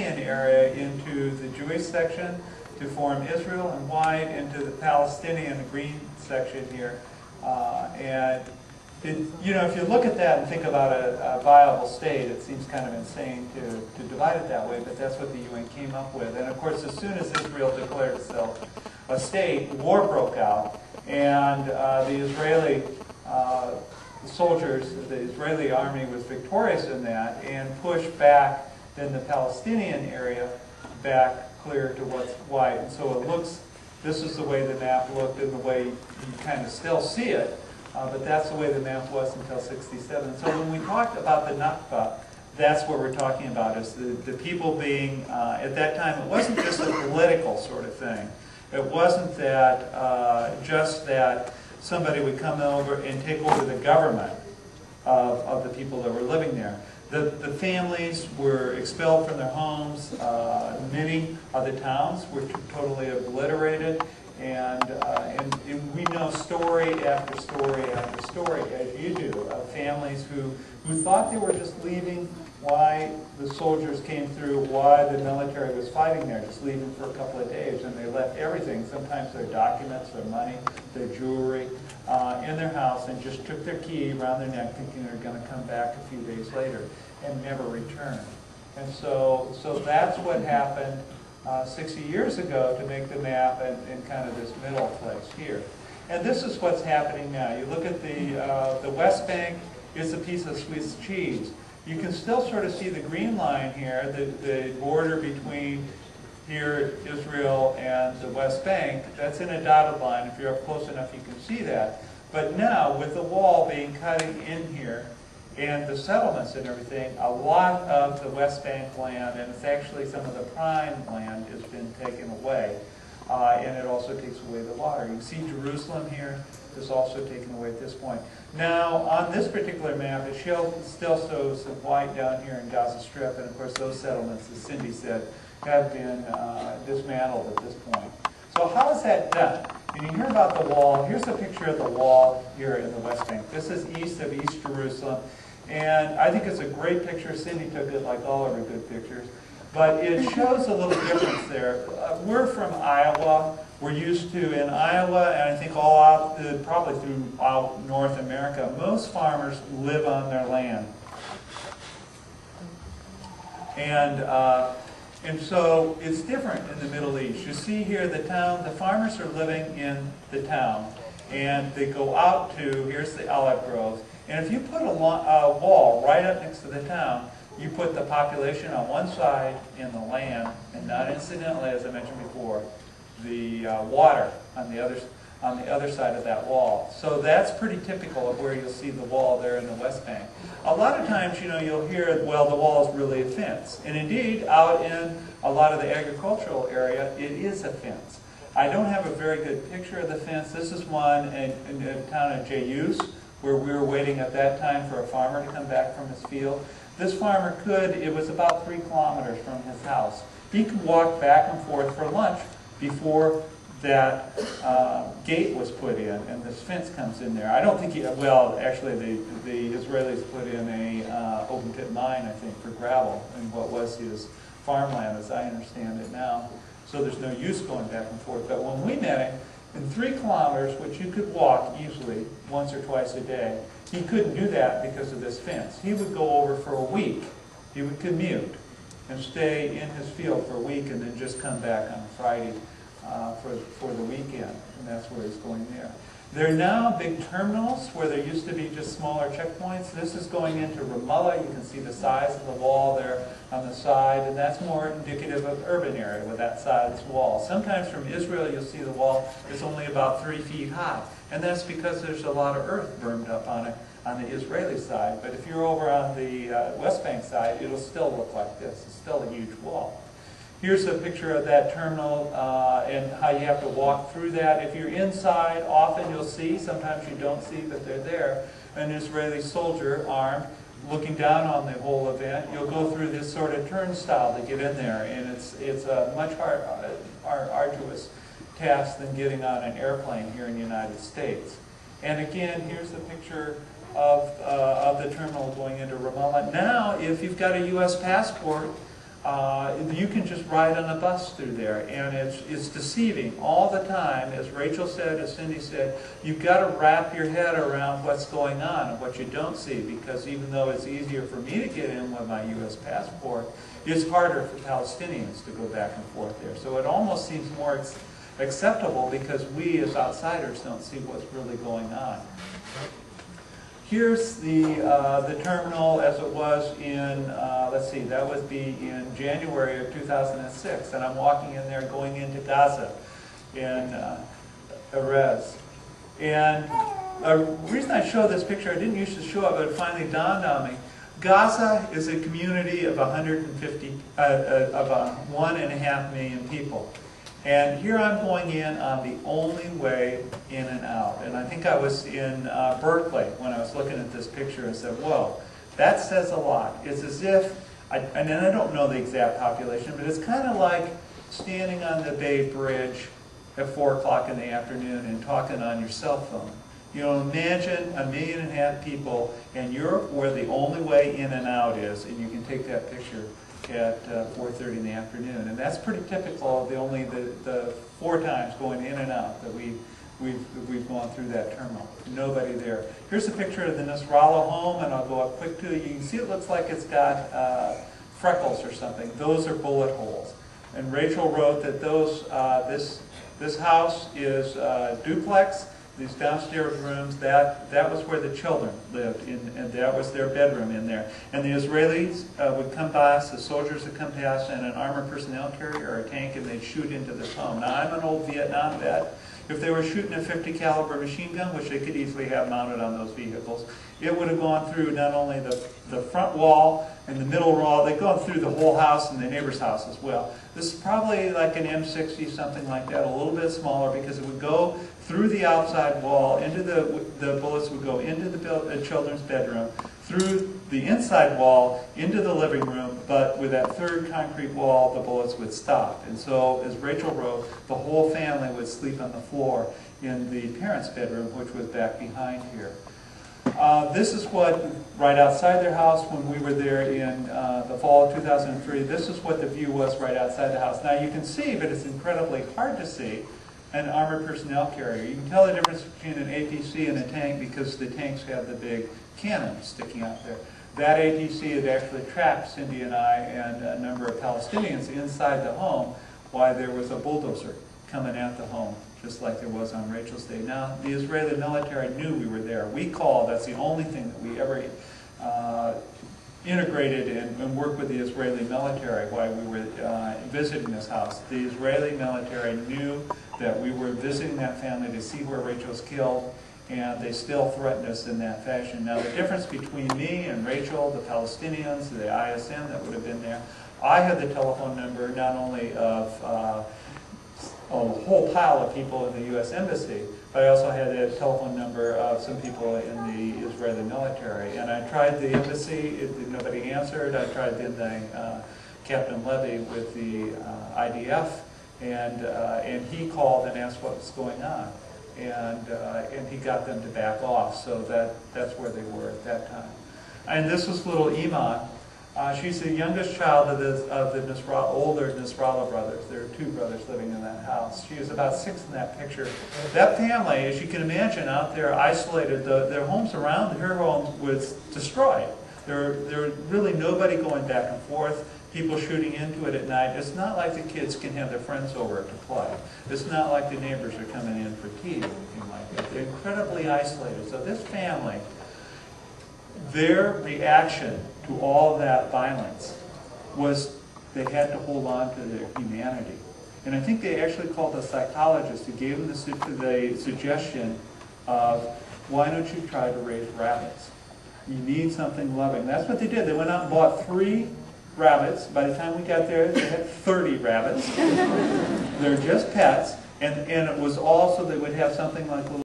area into the Jewish section to form Israel, and white into the Palestinian green section here. You know, if you look at that and think about a viable state, it seems kind of insane to divide it that way, but that's what the UN came up with. And of course, as soon as Israel declared itself a state, war broke out, and the Israeli soldiers, the Israeli army was victorious in that and pushed back then the Palestinian area back clear to what's white. And so it looks, this is the way the map looked and the way you kind of still see it, but that's the way the map was until '67. So when we talked about the Nakba, that's what we're talking about, is the people being, at that time, it wasn't just a political sort of thing. It wasn't that, just that somebody would come over and take over the government of the people that were living there. The families were expelled from their homes. Many of the towns were totally obliterated. And we know story after story after story, as you do, of families who thought they were just leaving why the soldiers came through, why the military was fighting there, just leaving for a couple of days. And they left everything, sometimes their documents, their money, their jewelry, in their house, and just took their key around their neck thinking they're going to come back a few days later and never return. And so that's what happened 60 years ago to make the map in kind of this middle place here. And this is what's happening now. You look at the West Bank, it's a piece of Swiss cheese. You can still sort of see the green line here, the border between here, Israel, and the West Bank. That's in a dotted line. If you're up close enough, you can see that. But now, with the wall being cut in here, and the settlements and everything, a lot of the West Bank land, and it's actually some of the prime land, has been taken away. And it also takes away the water. You can see Jerusalem here is also taken away at this point. Now, on this particular map, it still shows some white down here in Gaza Strip, and of course those settlements, as Cindy said, have been dismantled at this point. So how is that done? And you hear about the wall. Here's a picture of the wall here in the West Bank. This is east of East Jerusalem. And I think it's a great picture. Cindy took it like all of her good pictures. But it shows a little difference there. We're from Iowa. We're used to, in Iowa, and I think all out, probably throughout North America, most farmers live on their land. And so it's different in the Middle East. You see here the farmers are living in the town, and they go out to, here's the olive groves, and if you put a wall right up next to the town, you put the population on one side in the land, and not incidentally, as I mentioned before, the water on the other side of that wall. So that's pretty typical of where you'll see the wall there in the West Bank. A lot of times, you know, you'll hear, well, the wall is really a fence. And indeed, out in a lot of the agricultural area, it is a fence. I don't have a very good picture of the fence. This is one in the town of Jayus, where we were waiting at that time for a farmer to come back from his field. This farmer it was about 3 kilometers from his house. He could walk back and forth for lunch before that gate was put in and this fence comes in there. I don't think well, actually the Israelis put in a open pit mine, I think, for gravel in what was his farmland, as I understand it now. So there's no use going back and forth. But when we met him, in 3 kilometers, which you could walk easily once or twice a day, he couldn't do that because of this fence. He would go over for a week. He would commute and stay in his field for a week and then just come back on Friday for the weekend. And that's where he's going there. There are now big terminals where there used to be just smaller checkpoints. This is going into Ramallah. You can see the size of the wall there on the side, and that's more indicative of urban area with that size wall. Sometimes from Israel you'll see the wall is only about 3 feet high, and that's because there's a lot of earth burned up on it on the Israeli side. But if you're over on the West Bank side, it'll still look like this. It's still a huge wall. Here's a picture of that terminal and how you have to walk through that. If you're inside, often you'll see, sometimes you don't see, but they're there, an Israeli soldier armed looking down on the whole event. You'll go through this sort of turnstile to get in there, and it's a much arduous task than getting on an airplane here in the United States. And again, here's the picture of the terminal going into Ramallah. Now, if you've got a U.S. passport, you can just ride on a bus through there, and it's deceiving all the time. As Rachel said, as Cindy said, you've got to wrap your head around what's going on and what you don't see, because even though it's easier for me to get in with my U.S. passport, it's harder for Palestinians to go back and forth there. So it almost seems more acceptable because we as outsiders don't see what's really going on. Here's the terminal as it was in, let's see, that would be in January of 2006. And I'm walking in there going into Gaza in Erez. And the reason I show this picture, I didn't used to show it, but it finally dawned on me. Gaza is a community of 1.5 million people. And here I'm going in on the only way in and out. And I think I was in Berkeley when I was looking at this picture and said, whoa, that says a lot. It's as if, and I don't know the exact population, but it's kind of like standing on the Bay Bridge at 4 o'clock in the afternoon and talking on your cell phone. You know, imagine 1.5 million people, and you're where the only way in and out is, and you can take that picture at 4:30 in the afternoon, and that's pretty typical of the 4 times going in and out that we've gone through that terminal. Nobody there. Here's a picture of the Nasrallah home, and I'll go up quick to it. You can see it looks like it's got freckles or something. Those are bullet holes. And Rachel wrote that those this house is duplex. These downstairs rooms, that was where the children lived, and that was their bedroom in there. And the Israelis would come past, the soldiers would come past in an armored personnel carrier or a tank, and they'd shoot into this home. Now, I'm an old Vietnam vet. If they were shooting a .50 caliber machine gun, which they could easily have mounted on those vehicles, it would have gone through not only the front wall and the middle wall, they'd gone through the whole house and the neighbor's house as well. This is probably like an M60, something like that, a little bit smaller, because it would go through the outside wall, into the bullets would go into the children's bedroom, through the inside wall, into the living room, but with that third concrete wall, the bullets would stop. And so, as Rachel wrote, the whole family would sleep on the floor in the parents' bedroom, which was back behind here. This is what, right outside their house, when we were there in the fall of 2003, this is what the view was right outside the house. Now you can see, but it's incredibly hard to see, an armored personnel carrier. You can tell the difference between an APC and a tank because the tanks have the big cannons sticking out there. That APC had actually trapped Cindy and I and a number of Palestinians inside the home while there was a bulldozer coming at the home, just like there was on Rachel's day. Now, the Israeli military knew we were there. We called. That's the only thing that we ever integrated and worked with the Israeli military while we were visiting this house. The Israeli military knew that we were visiting that family to see where Rachel was killed, and they still threatened us in that fashion. Now, the difference between me and Rachel, the Palestinians, the ISM that would have been there, I had the telephone number not only of a whole pile of people in the U.S. Embassy, but I also had a telephone number of some people in the Israeli military. And I tried the embassy, nobody answered. I tried then the Captain Levy with the IDF, and he called and asked what was going on. And he got them to back off, so that's where they were at that time. And this was little Iman. She's the youngest child of the older Nasrallah brothers. There are 2 brothers living in that house. She was about 6 in that picture. That family, as you can imagine, out there isolated, their homes around her home was destroyed. There really nobody going back and forth, people shooting into it at night. It's not like the kids can have their friends over to play. It's not like the neighbors are coming in for tea or anything like that. They're incredibly isolated. So this family, their reaction to all that violence was they had to hold on to their humanity. And I think they actually called a psychologist who gave them the suggestion of, why don't you try to raise rabbits? You need something loving. That's what they did. They went out and bought 3 rabbits. By the time we got there, they had 30 rabbits. They're just pets. And it was also, they would have something like little